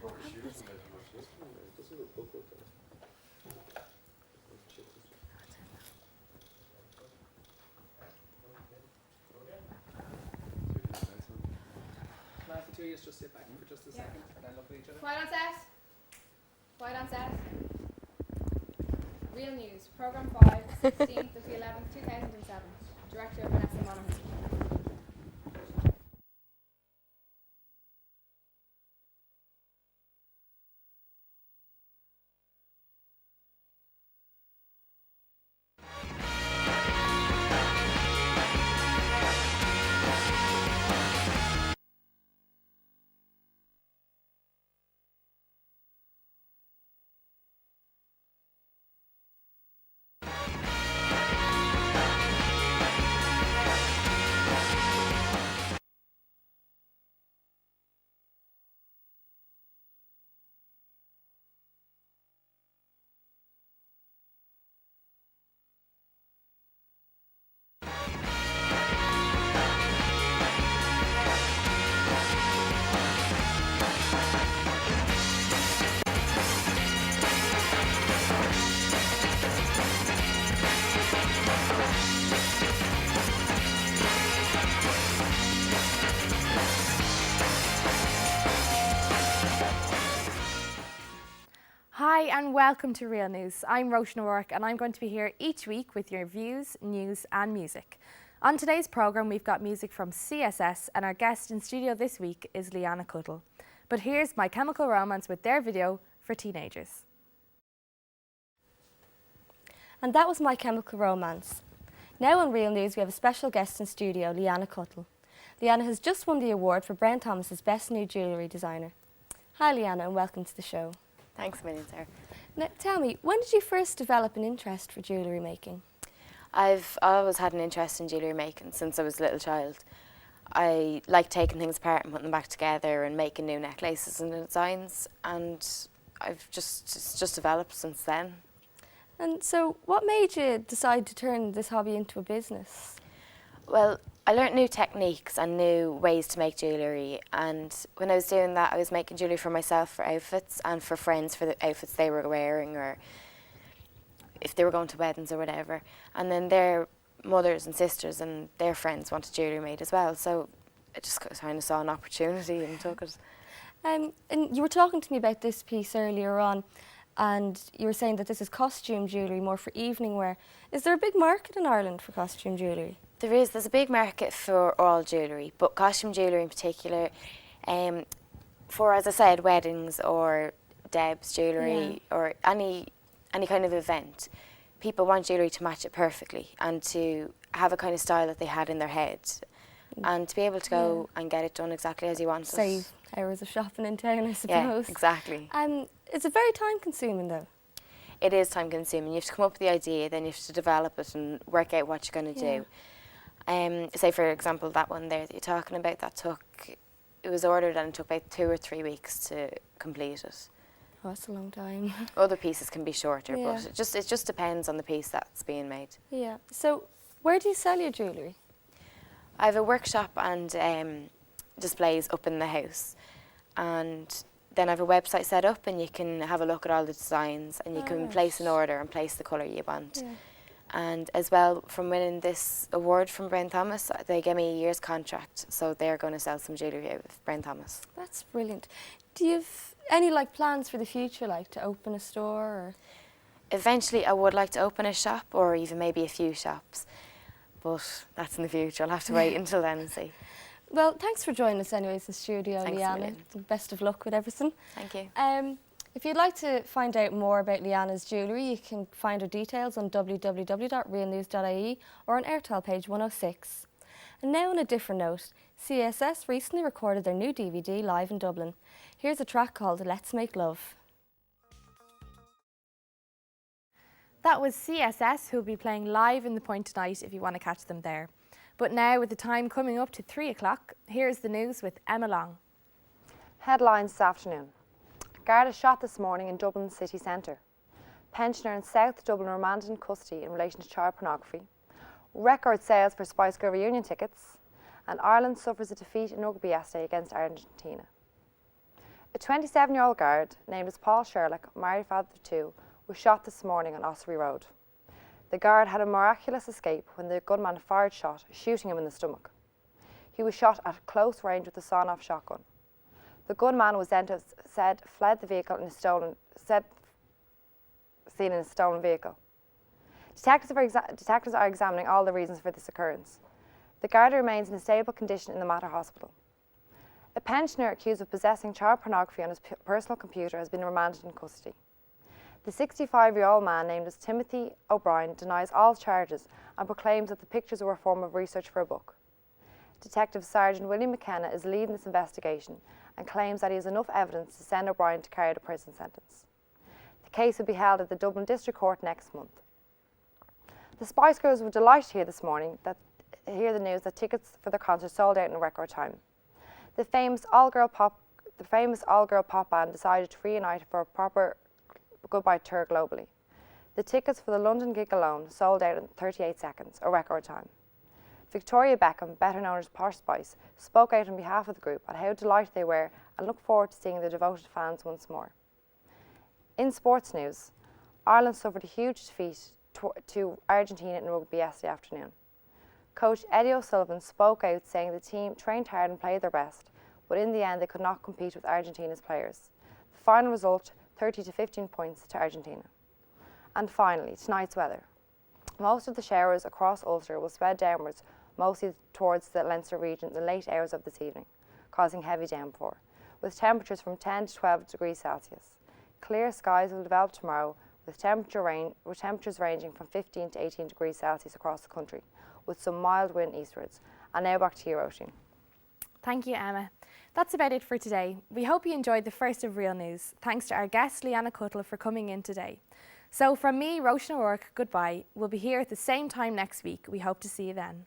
Can I have the two of you just sit back for just a second and then look at each other? Quiet on set. Quiet on set. Real News, Programme 5, 16th of the 11th, 2007. Director Vanessa Monaghan. Hi and welcome to Real News. I'm Roisin O'Rourke and I'm going to be here each week with your views, news and music. On today's programme we've got music from CSS and our guest in studio this week is Leanna Cuttle. But here's My Chemical Romance with their video for teenagers. And that was My Chemical Romance. Now on Real News we have a special guest in studio, Leanna Cuttle. Leanna has just won the award for Brown Thomas's Best New Jewellery Designer. Hi Leanna and welcome to the show. Thanks a million, Sarah. Now tell me, when did you first develop an interest for jewellery making? I've always had an interest in jewellery making since I was a little child. I like taking things apart and putting them back together and making new necklaces and designs, and it's just developed since then. And so what made you decide to turn this hobby into a business? Well, I learnt new techniques and new ways to make jewellery, and when I was doing that I was making jewellery for myself for outfits and for friends for the outfits they were wearing, or if they were going to weddings or whatever. And then their mothers and sisters and their friends wanted jewellery made as well, so I just kind of saw an opportunity and took it. And you were talking to me about this piece earlier on, and you were saying that this is costume jewellery, more for evening wear. Is there a big market in Ireland for costume jewellery? There's a big market for all jewellery, but costume jewellery in particular, for, as I said, weddings or Deb's jewellery, or any kind of event. People want jewellery to match it perfectly and to have a kind of style that they had in their head, and to be able to go and get it done exactly as you want it. Save hours of shopping in town, I suppose. Yeah, exactly. It's a very time consuming though. It is time consuming. You have to come up with the idea, then you have to develop it and work out what you're going to do. Say for example that one there that you're talking about, it was ordered and it took about 2 or 3 weeks to complete it. Oh, that's a long time. Other pieces can be shorter, but it just depends on the piece that's being made. Yeah. So where do you sell your jewellery? I have a workshop and displays up in the house, and then I have a website set up and you can have a look at all the designs and you can place an order and place the colour you want. Yeah. And as well, from winning this award from Brown Thomas, they gave me a year's contract, so they're going to sell some jewellery out of Brown Thomas. That's brilliant. Do you have any plans for the future, like to open a store? Or? Eventually I would like to open a shop, or even maybe a few shops, but that's in the future. I'll have to wait until then and see. Well, thanks for joining us anyways in studio, Thanks, Leanna. Best of luck with everything. Thank you. If you'd like to find out more about Leanna's jewellery, you can find her details on www.realnews.ie or on Airtel page 106. And now on a different note, CSS recently recorded their new DVD live in Dublin. Here's a track called Let's Make Love. That was CSS, who will be playing live in the Point tonight if you want to catch them there. But now, with the time coming up to 3 o'clock, here's the news with Emma Long. Headlines this afternoon. Garda shot this morning in Dublin city centre. Pensioner in South Dublin remanded in custody in relation to child pornography. Record sales for Spice Girl reunion tickets. And Ireland suffers a defeat in rugby yesterday against Argentina. A 27-year-old guard named as Paul Sherlock, married father of two, was shot this morning on Ossory Road. The guard had a miraculous escape when the gunman fired a shot, shooting him in the stomach. He was shot at close range with a sawn-off shotgun. The gunman was then said fled the vehicle in a seen in a stolen vehicle. Detectives are examining all the reasons for this occurrence. The guard remains in a stable condition in the Mater Hospital. A pensioner accused of possessing child pornography on his personal computer has been remanded in custody. The 65-year-old man, named as Timothy O'Brien, denies all charges and proclaims that the pictures were a form of research for a book. Detective Sergeant William McKenna is leading this investigation and claims that he has enough evidence to send O'Brien to carry out a prison sentence. The case will be held at the Dublin District Court next month. The Spice Girls were delighted to hear this morning hear the news that tickets for their concert sold out in a record time. The famous all-girl pop band decided to reunite for a proper goodbye tour globally. The tickets for the London gig alone sold out in 38 seconds, a record time. Victoria Beckham, better known as Posh Spice, spoke out on behalf of the group at how delighted they were and look forward to seeing their devoted fans once more. In sports news, Ireland suffered a huge defeat to Argentina in rugby yesterday afternoon. Coach Eddie O'Sullivan spoke out saying the team trained hard and played their best, but in the end they could not compete with Argentina's players. The final result, 30 to 15 points to Argentina. And finally, tonight's weather. Most of the showers across Ulster will spread downwards, mostly towards the Leinster region in the late hours of this evening, causing heavy downpour, with temperatures from 10 to 12 degrees Celsius. Clear skies will develop tomorrow, with temperatures ranging from 15 to 18 degrees Celsius across the country, with some mild wind eastwards. And now back to you, Roisin. Thank you, Emma. That's about it for today. We hope you enjoyed the first of Real News. Thanks to our guest, Leanna Cuttle, for coming in today. So from me, Roisin O'Rourke, goodbye. We'll be here at the same time next week. We hope to see you then.